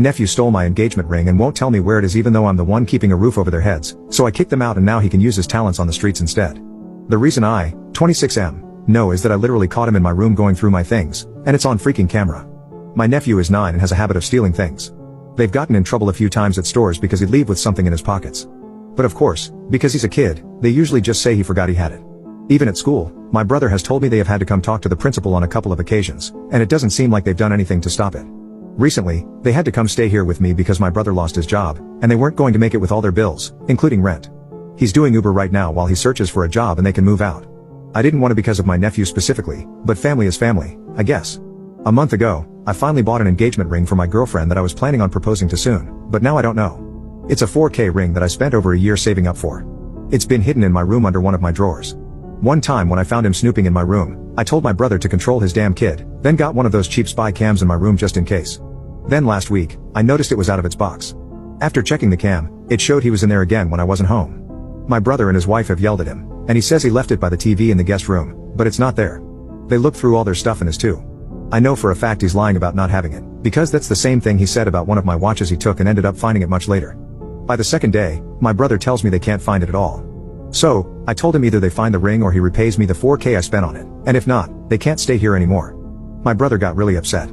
nephew stole my engagement ring and won't tell me where it is even though I'm the one keeping a roof over their heads, so I kicked them out and now he can use his talents on the streets instead. The reason I, 26M, know is that I literally caught him in my room going through my things, and it's on freaking camera. My nephew is 9 and has a habit of stealing things. They've gotten in trouble a few times at stores because he'd leave with something in his pockets. But of course, because he's a kid, they usually just say he forgot he had it. Even at school, my brother has told me they have had to come talk to the principal on a couple of occasions, and it doesn't seem like they've done anything to stop it. Recently, they had to come stay here with me because my brother lost his job, and they weren't going to make it with all their bills, including rent. He's doing Uber right now while he searches for a job and they can move out. I didn't want to because of my nephew specifically, but family is family, I guess. A month ago, I finally bought an engagement ring for my girlfriend that I was planning on proposing to soon, but now I don't know. It's a 4K ring that I spent over a year saving up for. It's been hidden in my room under one of my drawers. One time when I found him snooping in my room, I told my brother to control his damn kid, then got one of those cheap spy cams in my room just in case. Then last week, I noticed it was out of its box. After checking the cam, it showed he was in there again when I wasn't home. My brother and his wife have yelled at him, and he says he left it by the TV in the guest room, but it's not there. They looked through all their stuff in his too. I know for a fact he's lying about not having it, because that's the same thing he said about one of my watches he took and ended up finding it much later. By the second day, my brother tells me they can't find it at all. So, I told him either they find the ring or he repays me the 4K I spent on it, and if not, they can't stay here anymore. My brother got really upset.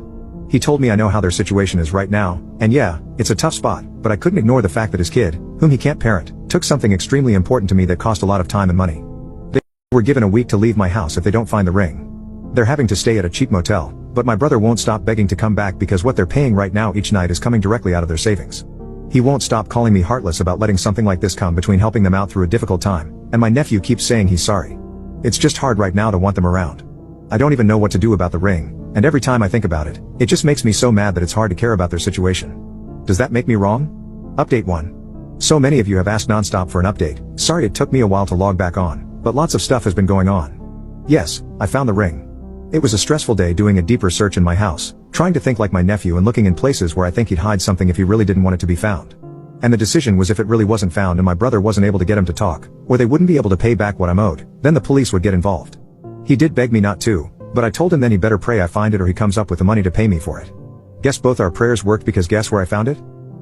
He told me I know how their situation is right now, and yeah, it's a tough spot, but I couldn't ignore the fact that his kid, whom he can't parent, took something extremely important to me that cost a lot of time and money. They were given a week to leave my house if they don't find the ring. They're having to stay at a cheap motel, but my brother won't stop begging to come back because what they're paying right now each night is coming directly out of their savings. He won't stop calling me heartless about letting something like this come between helping them out through a difficult time, and my nephew keeps saying he's sorry. It's just hard right now to want them around. I don't even know what to do about the ring, and every time I think about it, it just makes me so mad that it's hard to care about their situation. Does that make me wrong? Update 1. So many of you have asked nonstop for an update. Sorry it took me a while to log back on, but lots of stuff has been going on. Yes, I found the ring. It was a stressful day doing a deeper search in my house, trying to think like my nephew and looking in places where I think he'd hide something if he really didn't want it to be found. And the decision was if it really wasn't found and my brother wasn't able to get him to talk, or they wouldn't be able to pay back what I'm owed, then the police would get involved. He did beg me not to, but I told him then he better pray I find it or he comes up with the money to pay me for it. Guess both our prayers worked because guess where I found it?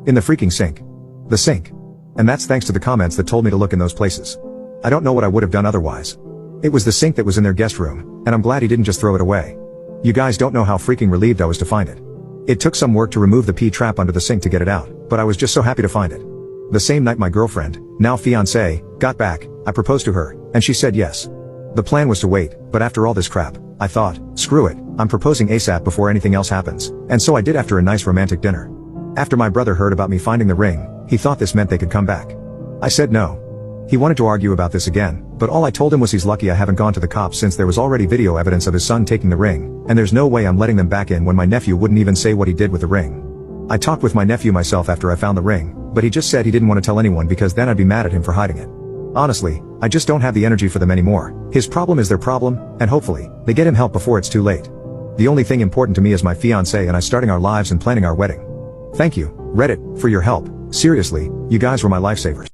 In the freaking sink. The sink. And that's thanks to the comments that told me to look in those places. I don't know what I would have done otherwise. It was the sink that was in their guest room, and I'm glad he didn't just throw it away. You guys don't know how freaking relieved I was to find it. It took some work to remove the pee trap under the sink to get it out, but I was just so happy to find it. The same night my girlfriend, now fiancée, got back, I proposed to her, and she said yes. The plan was to wait, but after all this crap, I thought, screw it, I'm proposing ASAP before anything else happens, and so I did after a nice romantic dinner. After my brother heard about me finding the ring, he thought this meant they could come back. I said no. He wanted to argue about this again, but all I told him was he's lucky I haven't gone to the cops since there was already video evidence of his son taking the ring, and there's no way I'm letting them back in when my nephew wouldn't even say what he did with the ring. I talked with my nephew myself after I found the ring, but he just said he didn't want to tell anyone because then I'd be mad at him for hiding it. Honestly, I just don't have the energy for them anymore. His problem is their problem, and hopefully, they get him help before it's too late. The only thing important to me is my fiancé and I starting our lives and planning our wedding. Thank you, Reddit, for your help. Seriously, you guys were my lifesavers.